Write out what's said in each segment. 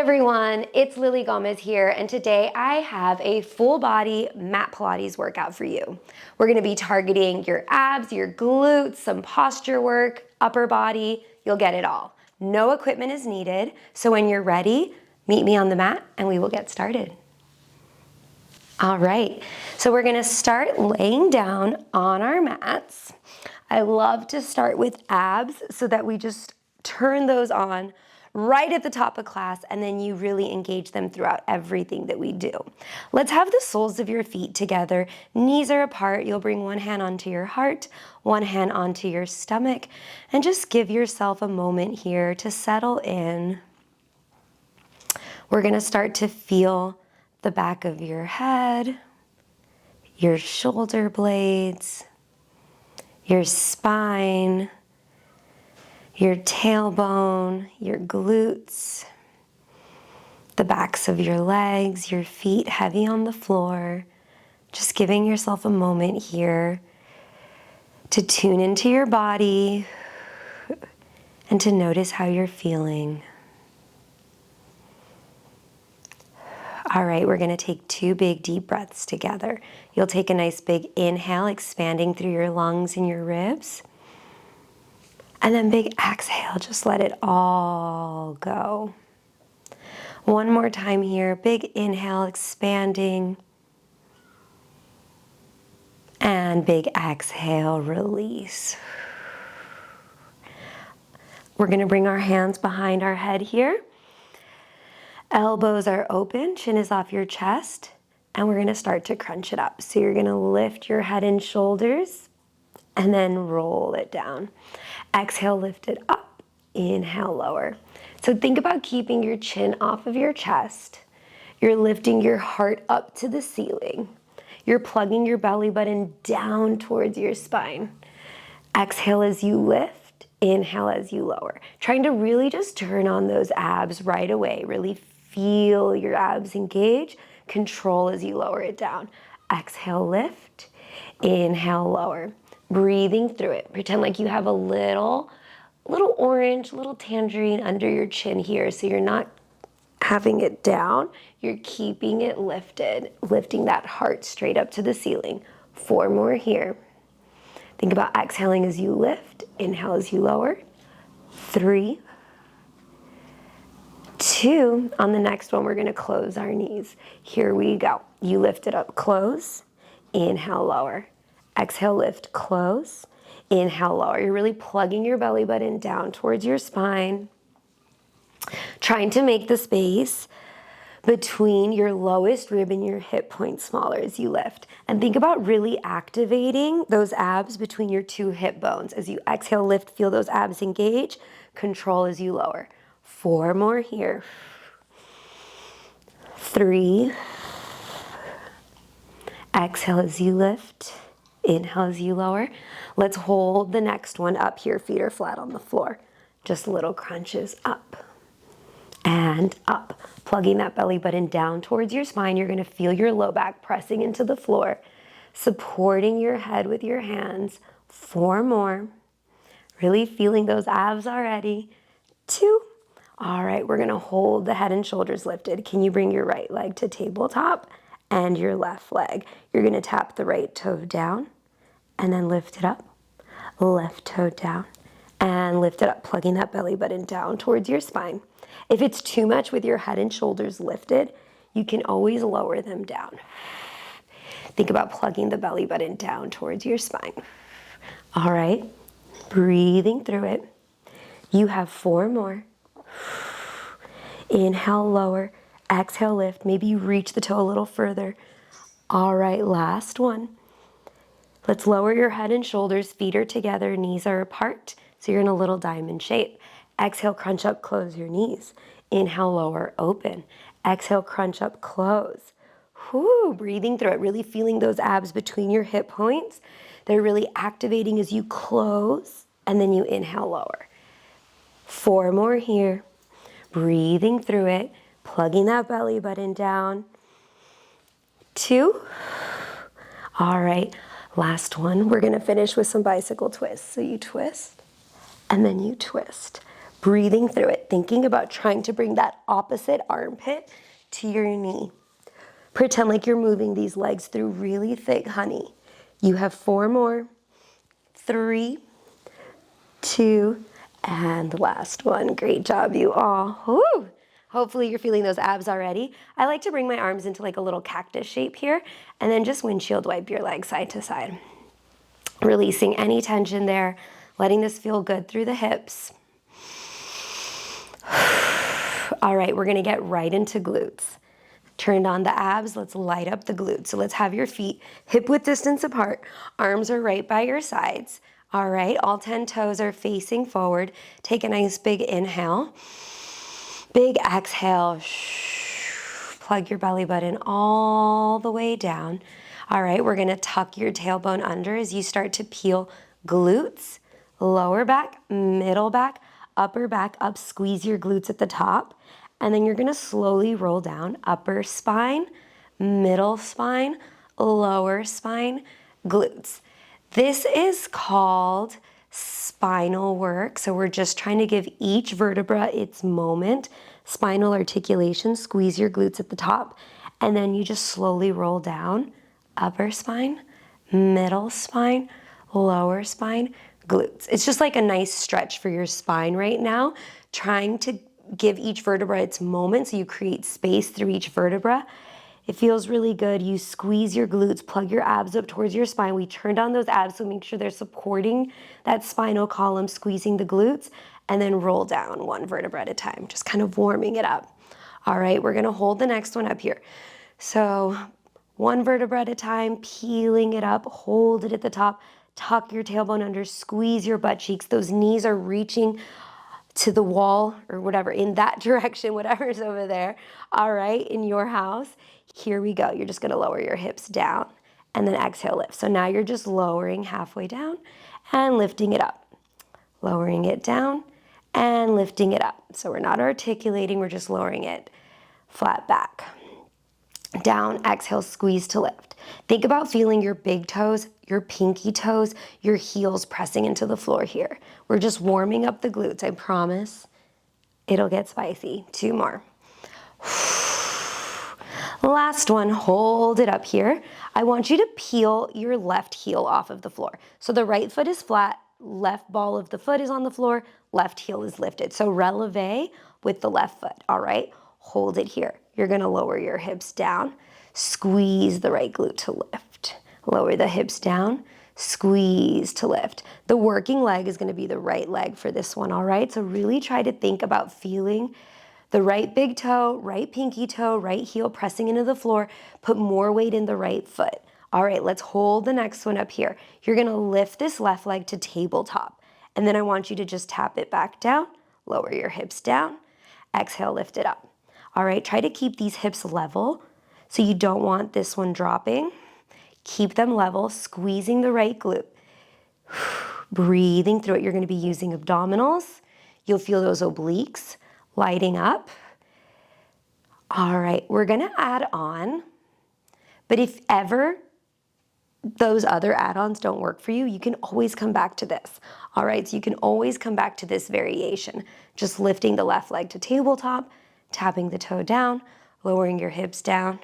everyone, it's Lili Gomez here, and today I have a full body mat Pilates workout for you. We're gonna be targeting your abs, your glutes, some posture work, upper body, you'll get it all. No equipment is needed, so when you're ready, meet me on the mat and we will get started. All right, so we're gonna start laying down on our mats. I love to start with abs so that we just turn those on right at the top of class, and then you really engage them throughout everything that we do. Let's have the soles of your feet together. Knees are apart. You'll bring one hand onto your heart, one hand onto your stomach, and just give yourself a moment here to settle in. We're gonna start to feel the back of your head, your shoulder blades, your spine, your tailbone, your glutes, the backs of your legs, your feet heavy on the floor. Just giving yourself a moment here to tune into your body and to notice how you're feeling. All right, we're gonna take 2 big deep breaths together. You'll take a nice big inhale, expanding through your lungs and your ribs. And then big exhale, just let it all go. One more time here, big inhale, expanding. And big exhale, release. We're gonna bring our hands behind our head here. Elbows are open, chin is off your chest, and we're gonna start to crunch it up. So you're gonna lift your head and shoulders, and then roll it down. Exhale, lift it up. Inhale, lower. So think about keeping your chin off of your chest. You're lifting your heart up to the ceiling. You're plugging your belly button down towards your spine. Exhale as you lift. Inhale as you lower. Trying to really just turn on those abs right away. Really feel your abs engage. Control as you lower it down. Exhale, lift. Inhale, lower. Breathing through it. Pretend like you have a little orange, little tangerine under your chin here. So you're not having it down, you're keeping it lifted, lifting that heart straight up to the ceiling. 4 more here. Think about exhaling as you lift, inhale as you lower. 3, 2, on the next one, we're gonna close our knees. Here we go. You lift it up, close, inhale, lower. Exhale, lift, close, inhale, lower. You're really plugging your belly button down towards your spine, trying to make the space between your lowest rib and your hip point smaller as you lift. And think about really activating those abs between your 2 hip bones. As you exhale, lift, feel those abs engage, control as you lower. 4 more here. 3, exhale as you lift. Inhale as you lower. Let's hold the next one up here. Feet are flat on the floor. Just little crunches up and up. Plugging that belly button down towards your spine. You're gonna feel your low back pressing into the floor, supporting your head with your hands. 4 more. Really feeling those abs already. 2. All right, we're gonna hold the head and shoulders lifted. Can you bring your right leg to tabletop and your left leg? You're gonna tap the right toe down and then lift it up. Left toe down and lift it up, plugging that belly button down towards your spine. If it's too much with your head and shoulders lifted, you can always lower them down. Think about plugging the belly button down towards your spine. All right, breathing through it. You have 4 more. Inhale, lower. Exhale, lift. Maybe you reach the toe a little further. All right, last one. Let's lower your head and shoulders. Feet are together, knees are apart. So you're in a little diamond shape. Exhale, crunch up, close your knees. Inhale, lower, open. Exhale, crunch up, close. Whoo, breathing through it, really feeling those abs between your hip points. They're really activating as you close, and then you inhale, lower. 4 more here. Breathing through it, plugging that belly button down. 2. All right, last one. We're gonna finish with some bicycle twists. So you twist, and then you twist. Breathing through it, thinking about trying to bring that opposite armpit to your knee. Pretend like you're moving these legs through really thick honey. You have 4 more, 3, 2, and the last one. Great job, you all. Woo! Hopefully you're feeling those abs already. I like to bring my arms into like a little cactus shape here, and then just windshield wipe your legs side to side. Releasing any tension there, letting this feel good through the hips. All right, we're gonna get right into glutes. Turned on the abs, let's light up the glutes. So let's have your feet hip width distance apart. Arms are right by your sides. All right, all 10 toes are facing forward. Take a nice big inhale. Big exhale. Plug your belly button all the way down. All right, we're gonna tuck your tailbone under as you start to peel glutes, lower back, middle back, upper back up. Squeeze your glutes at the top. And then you're gonna slowly roll down upper spine, middle spine, lower spine, glutes. This is called spinal work. So we're just trying to give each vertebra its moment. Spinal articulation, squeeze your glutes at the top. And then you just slowly roll down upper spine, middle spine, lower spine, glutes. It's just like a nice stretch for your spine right now, trying to give each vertebra its moment so you create space through each vertebra. It feels really good. You squeeze your glutes, plug your abs up towards your spine. We turn down those abs, so make sure they're supporting that spinal column, squeezing the glutes, and then roll down one vertebra at a time, just kind of warming it up. All right, we're gonna hold the next one up here. So one vertebra at a time, peeling it up, hold it at the top, tuck your tailbone under, squeeze your butt cheeks. Those knees are reaching to the wall or whatever, in that direction, whatever's over there. All right, in your house, here we go. You're just gonna lower your hips down and then exhale, lift. So now you're just lowering halfway down and lifting it up. Lowering it down and lifting it up. So we're not articulating, we're just lowering it flat back. Down, exhale, squeeze to lift. Think about feeling your big toes, your pinky toes, your heels pressing into the floor here. We're just warming up the glutes, I promise. It'll get spicy. 2 more. Last one, hold it up here. I want you to peel your left heel off of the floor. So the right foot is flat, left ball of the foot is on the floor, left heel is lifted. So releve with the left foot, all right? Hold it here. You're gonna lower your hips down, squeeze the right glute to lift. Lower the hips down, squeeze to lift. The working leg is gonna be the right leg for this one, all right? So really try to think about feeling the right big toe, right pinky toe, right heel pressing into the floor. Put more weight in the right foot. All right, let's hold the next one up here. You're gonna lift this left leg to tabletop. And then I want you to just tap it back down, lower your hips down, exhale, lift it up. All right, try to keep these hips level. So you don't want this one dropping. Keep them level, squeezing the right glute. Breathing through it. You're gonna be using abdominals. You'll feel those obliques lighting up. All right, we're gonna add on, but if ever those other add-ons don't work for you, you can always come back to this. All right, so you can always come back to this variation. Just lifting the left leg to tabletop, tapping the toe down, lowering your hips down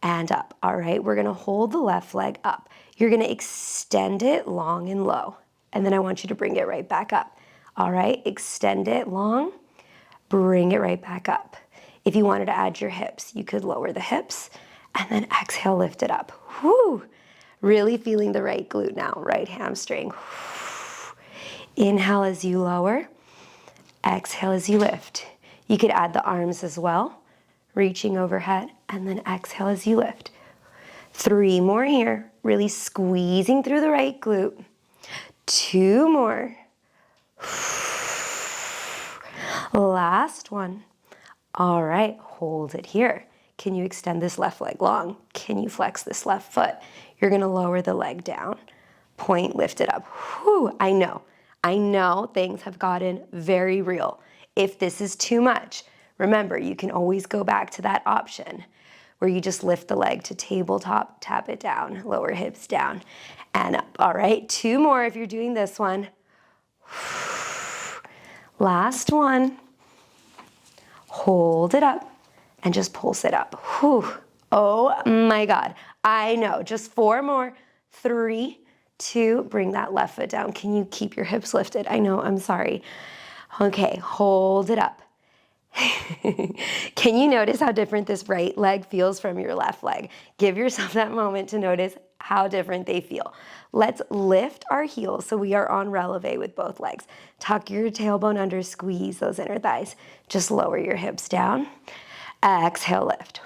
and up. All right, we're gonna hold the left leg up. You're gonna extend it long and low. And then I want you to bring it right back up. All right, extend it long, bring it right back up. If you wanted to add your hips, you could lower the hips and then exhale, lift it up. Whoo! Really feeling the right glute now, right hamstring. Inhale as you lower, exhale as you lift. You could add the arms as well, reaching overhead, and then exhale as you lift. 3 more here, really squeezing through the right glute. 2 more. Last one. All right, hold it here. Can you extend this left leg long? Can you flex this left foot? You're gonna lower the leg down. Point, lift it up. Whew, I know things have gotten very real. If this is too much, remember, you can always go back to that option where you just lift the leg to tabletop, tap it down, lower hips down and up. All right, 2 more if you're doing this one. Last one. Hold it up and just pulse it up. Whew. Oh my God. I know. Just 4 more. 3, 2, bring that left foot down. Can you keep your hips lifted? I know, I'm sorry. Okay, hold it up. Can you notice how different this right leg feels from your left leg? Give yourself that moment to notice how different they feel. Let's lift our heels so we are on releve with both legs. Tuck your tailbone under, squeeze those inner thighs. Just lower your hips down. Exhale, lift.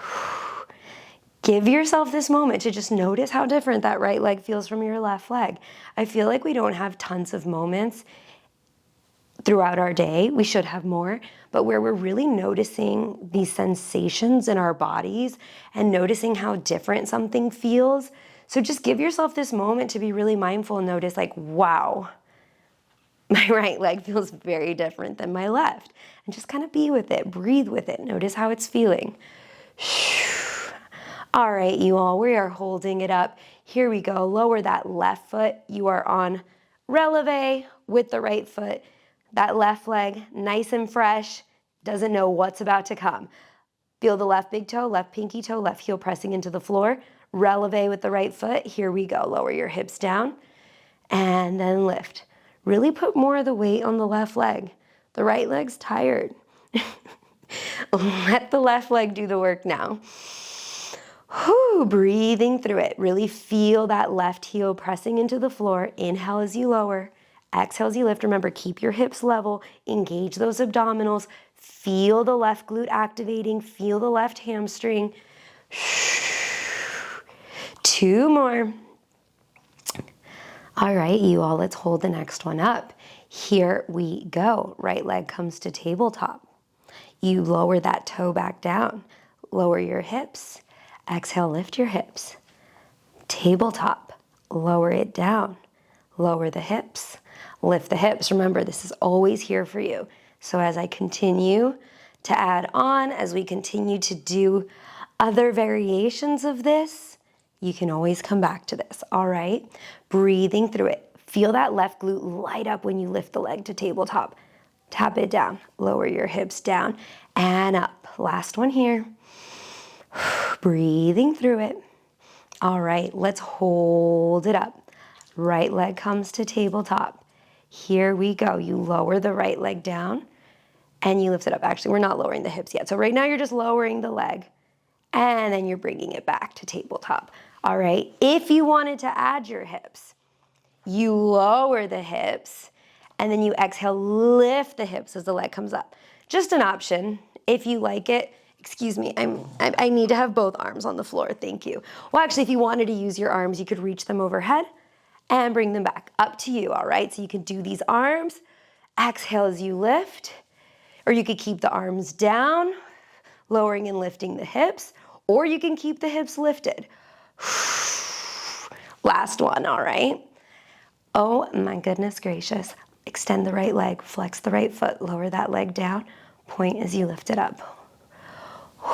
Give yourself this moment to just notice how different that right leg feels from your left leg. I feel like we don't have tons of moments throughout our day. We should have more, but where we're really noticing these sensations in our bodies and noticing how different something feels. So just give yourself this moment to be really mindful and notice like, wow, my right leg feels very different than my left. And just kind of be with it, breathe with it, notice how it's feeling. All right, you all, we are holding it up. Here we go, lower that left foot. You are on releve with the right foot. That left leg, nice and fresh, doesn't know what's about to come. Feel the left big toe, left pinky toe, left heel pressing into the floor. Releve with the right foot. Here we go. Lower your hips down and then lift. Really put more of the weight on the left leg. The right leg's tired. Let the left leg do the work now. Whew, breathing through it. Really feel that left heel pressing into the floor. Inhale as you lower. Exhale as you lift. Remember, keep your hips level. Engage those abdominals. Feel the left glute activating. Feel the left hamstring. 2 more. All right, you all, let's hold the next one up. Here we go. Right leg comes to tabletop. You lower that toe back down. Lower your hips. Exhale, lift your hips. Tabletop. Lower it down. Lower the hips. Lift the hips. Remember, this is always here for you. So as I continue to add on, as we continue to do other variations of this, you can always come back to this, all right? Breathing through it. Feel that left glute light up when you lift the leg to tabletop. Tap it down. Lower your hips down and up. Last one here. Breathing through it. All right, let's hold it up. Right leg comes to tabletop. Here we go. You lower the right leg down and you lift it up. Actually, we're not lowering the hips yet. So right now you're just lowering the leg and then you're bringing it back to tabletop. All right, if you wanted to add your hips, you lower the hips and then you exhale, lift the hips as the leg comes up. Just an option if you like it. Excuse me, I need to have both arms on the floor, thank you. Well, actually, if you wanted to use your arms, you could reach them overhead and bring them back. Up to you, all right? So you can do these arms, exhale as you lift, or you could keep the arms down, lowering and lifting the hips, or you can keep the hips lifted. Last one, all right? Oh my goodness gracious. Extend the right leg, flex the right foot, lower that leg down, point as you lift it up.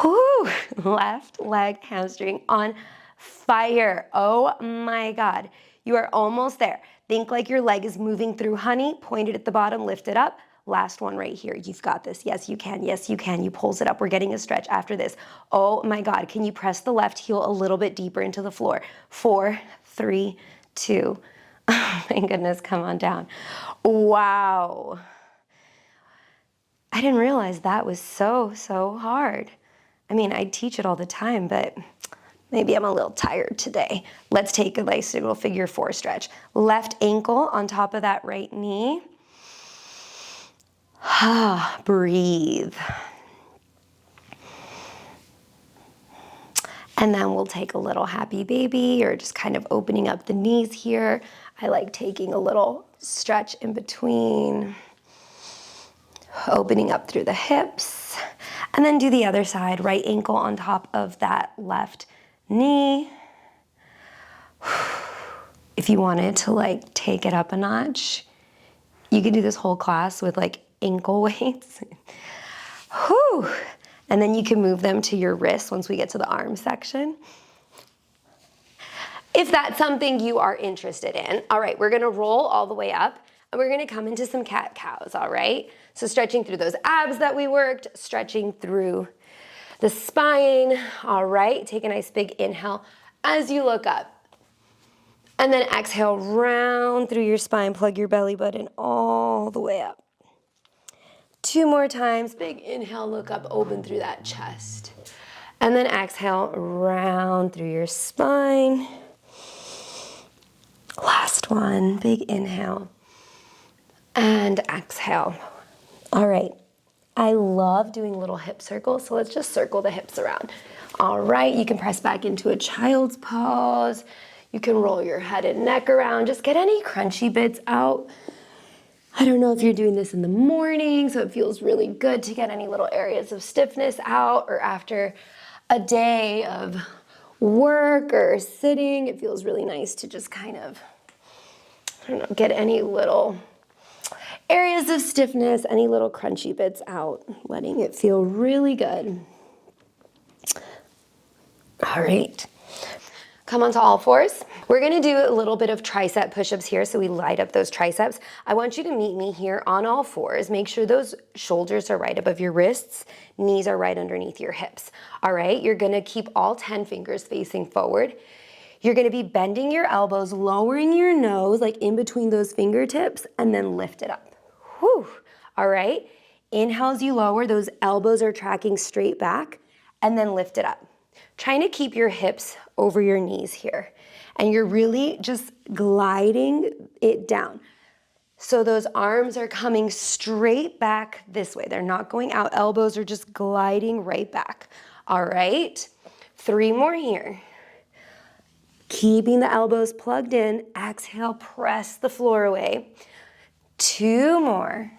Whoo! Left leg hamstring on fire. Oh my God. You are almost there. Think like your leg is moving through honey, point it at the bottom, lift it up. Last one right here. You've got this. Yes, you can. Yes, you can. You pulls it up. We're getting a stretch after this. Oh my God. Can you press the left heel a little bit deeper into the floor? 4, 3, 2. Oh my goodness. Come on down. Wow. I didn't realize that was so hard. I mean, I teach it all the time, but maybe I'm a little tired today. Let's take a nice little figure 4 stretch. Left ankle on top of that right knee. Breathe. And then we'll take a little happy baby or just kind of opening up the knees here. I like taking a little stretch in between, opening up through the hips. And then do the other side, right ankle on top of that left knee. If you wanted to like take it up a notch, you could do this whole class with like ankle weights. Whew. And then you can move them to your wrists once we get to the arm section. If that's something you are interested in. All right, we're gonna roll all the way up. we're gonna come into some cat-cows, all right? So stretching through those abs that we worked, stretching through the spine, all right? Take a nice big inhale as you look up. And then exhale, round through your spine, plug your belly button all the way up. 2 more times, big inhale, look up, open through that chest. And then exhale, round through your spine. Last one, big inhale. And exhale. All right, I love doing little hip circles, so let's just circle the hips around. All right, you can press back into a child's pose. You can roll your head and neck around. Just get any crunchy bits out. I don't know if you're doing this in the morning, so it feels really good to get any little areas of stiffness out, or after a day of work or sitting, it feels really nice to just kind of, I don't know, get any little areas of stiffness, any little crunchy bits out, letting it feel really good. All right. Come onto all fours. We're gonna do a little bit of tricep push-ups here, so we light up those triceps. I want you to meet me here on all fours. Make sure those shoulders are right above your wrists, knees are right underneath your hips. All right, you're gonna keep all 10 fingers facing forward. You're gonna be bending your elbows, lowering your nose, like in between those fingertips, and then lift it up. Whew. All right, inhale as you lower, those elbows are tracking straight back, and then lift it up. Trying to keep your hips over your knees here. And you're really just gliding it down. So those arms are coming straight back this way. They're not going out. Elbows are just gliding right back. All right, 3 more here. Keeping the elbows plugged in. Exhale, press the floor away. 2 more.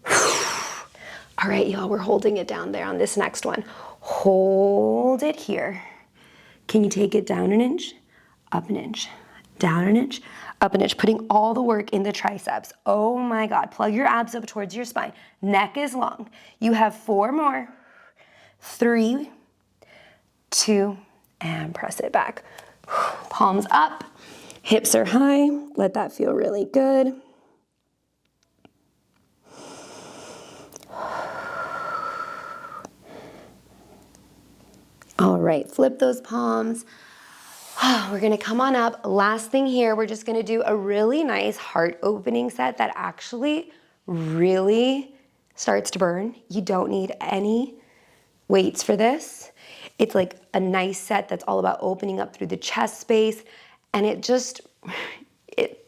All right, y'all, we're holding it down there on this next one. Hold it here. Can you take it down an inch, up an inch, down an inch, up an inch, putting all the work in the triceps. Oh my God, plug your abs up towards your spine. Neck is long. You have 4 more. 3, 2, and press it back. Palms up, hips are high. Let that feel really good. All right, flip those palms. We're gonna come on up. Last thing here, we're just gonna do a really nice heart opening set that actually really starts to burn. You don't need any weights for this. It's like a nice set that's all about opening up through the chest space, and it just,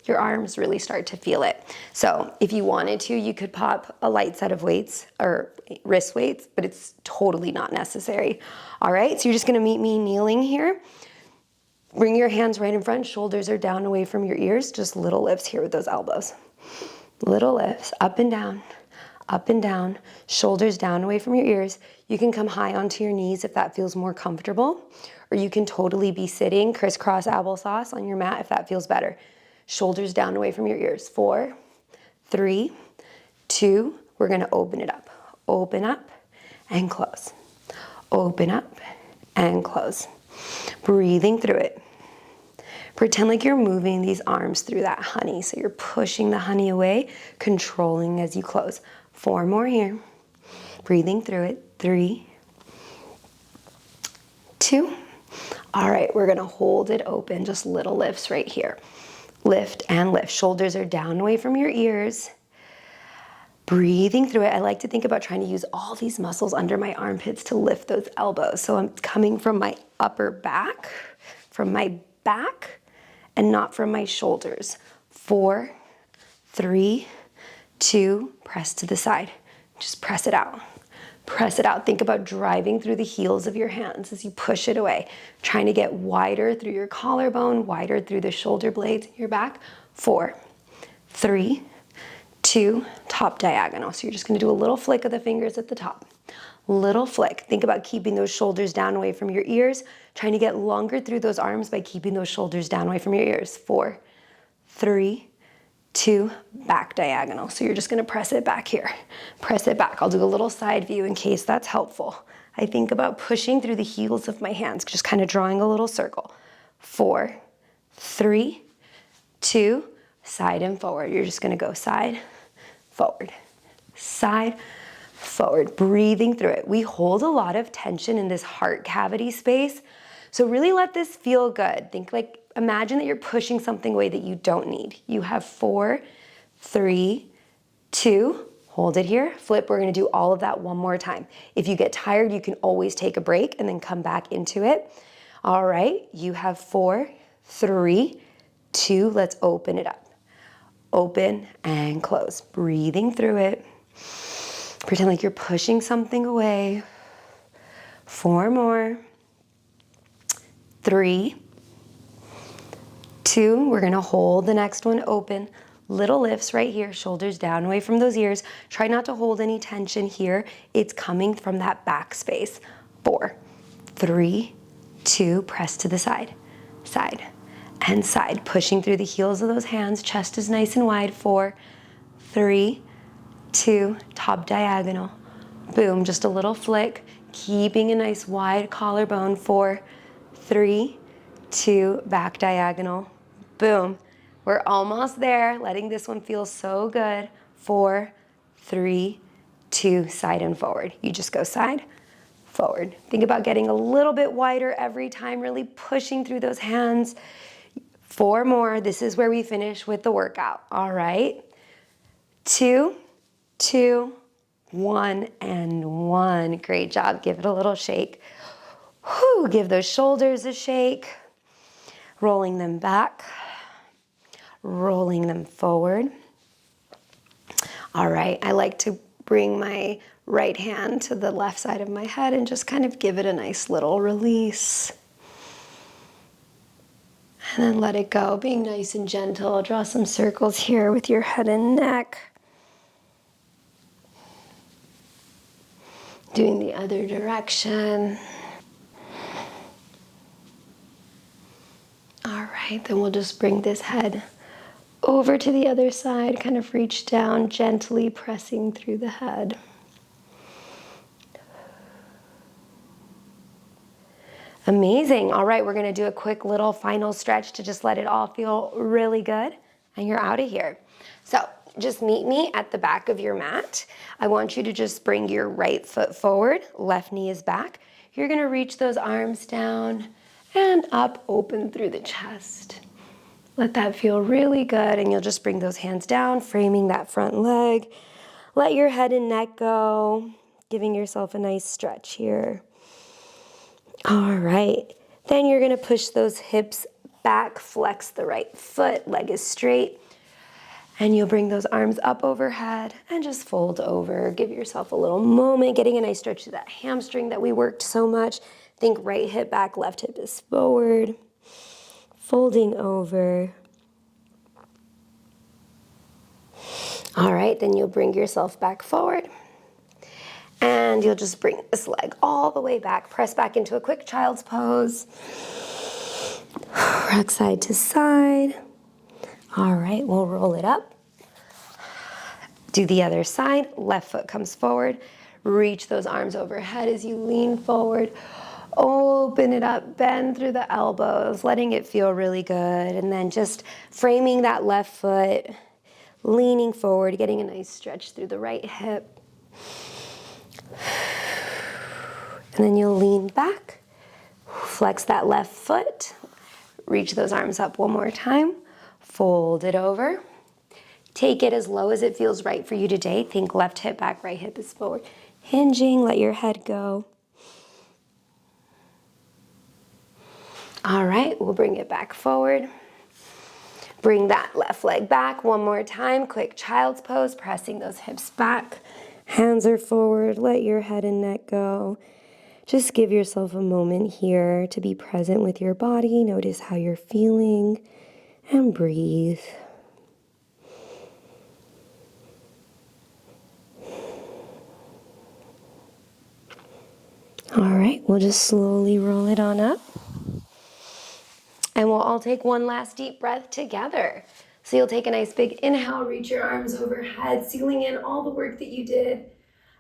your arms really start to feel it. So if you wanted to, you could pop a light set of weights or wrist weights, but it's totally not necessary. All right, so you're just gonna meet me kneeling here. Bring your hands right in front, shoulders are down away from your ears, just little lifts here with those elbows. Little lifts, up and down, shoulders down away from your ears. You can come high onto your knees if that feels more comfortable, or you can totally be sitting crisscross applesauce on your mat if that feels better. Shoulders down away from your ears. 4, 3, 2, we're gonna open it up. Open up and close. Open up and close. Breathing through it. Pretend like you're moving these arms through that honey. So you're pushing the honey away, controlling as you close. 4 more here. Breathing through it. 3, 2. All right, we're gonna hold it open, just little lifts right here. Lift and lift. Shoulders are down away from your ears. Breathing through it. I like to think about trying to use all these muscles under my armpits to lift those elbows. So I'm coming from my upper back, and not from my shoulders. 4, 3, 2, press to the side. Just press it out. Press it out. Think about driving through the heels of your hands as you push it away. Trying to get wider through your collarbone, wider through the shoulder blades in your back. 4, 3, 2, top diagonal. So you're just gonna do a little flick of the fingers at the top. Little flick. Think about keeping those shoulders down away from your ears. Trying to get longer through those arms by keeping those shoulders down away from your ears. 4, 3, 2, back diagonal. So you're just gonna press it back here. Press it back. I'll do a little side view in case that's helpful. I think about pushing through the heels of my hands, just kind of drawing a little circle. 4, 3, 2, side and forward. You're just gonna go side, forward, side, forward, breathing through it. We hold a lot of tension in this heart cavity space, so really let this feel good. Imagine that you're pushing something away that you don't need. You have 4, 3, 2, hold it here, flip. We're gonna do all of that one more time. If you get tired, you can always take a break and then come back into it. All right, you have 4, 3, 2, let's open it up. Open and close, breathing through it. Pretend like you're pushing something away. 4 more. 3, 2, we're gonna hold the next one open. Little lifts right here, shoulders down, away from those ears. Try not to hold any tension here. It's coming from that back space. 4, 3, 2, press to the side, side, and side. Pushing through the heels of those hands, chest is nice and wide. 4, 3, 2, top diagonal. Boom, just a little flick, keeping a nice wide collarbone. 4, 3, 2, back diagonal. Boom. We're almost there, letting this one feel so good. 4, 3, 2, side and forward. You just go side, forward. Think about getting a little bit wider every time, really pushing through those hands. 4 more. This is where we finish with the workout. All right. 2, 2, 1, and 1. Great job. Give it a little shake. Whew, give those shoulders a shake. Rolling them back. Rolling them forward. All right, I like to bring my right hand to the left side of my head and just kind of give it a nice little release. And then let it go, being nice and gentle. Draw some circles here with your head and neck. Doing the other direction. All right, then we'll just bring this head over to the other side, kind of reach down, gently pressing through the head. Amazing. All right, we're gonna do a quick little final stretch to just let it all feel really good, and you're out of here. So just meet me at the back of your mat. I want you to just bring your right foot forward, left knee is back. You're gonna reach those arms down and up, open through the chest. Let that feel really good, and you'll just bring those hands down, framing that front leg. Let your head and neck go, giving yourself a nice stretch here. All right, then you're gonna push those hips back, flex the right foot, leg is straight, and you'll bring those arms up overhead and just fold over. Give yourself a little moment, getting a nice stretch to that hamstring that we worked so much. Think right hip back, left hip is forward. Folding over. All right, then you'll bring yourself back forward. And you'll just bring this leg all the way back. Press back into a quick child's pose. Rock side to side. All right, we'll roll it up. Do the other side. Left foot comes forward. Reach those arms overhead as you lean forward. Open it up, bend through the elbows, letting it feel really good. And then just framing that left foot, leaning forward, getting a nice stretch through the right hip. And then you'll lean back, flex that left foot, reach those arms up one more time, fold it over. Take it as low as it feels right for you today. Think left hip back, right hip is forward. Hinging, let your head go. All right, we'll bring it back forward. Bring that left leg back one more time. Quick child's pose, pressing those hips back. Hands are forward, let your head and neck go. Just give yourself a moment here to be present with your body. Notice how you're feeling and breathe. All right, we'll just slowly roll it on up. And we'll all take one last deep breath together. So you'll take a nice big inhale, reach your arms overhead, sealing in all the work that you did.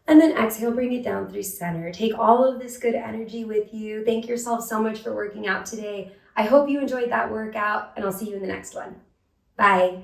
And then exhale, bring it down through center. Take all of this good energy with you. Thank yourself so much for working out today. I hope you enjoyed that workout, and I'll see you in the next one. Bye.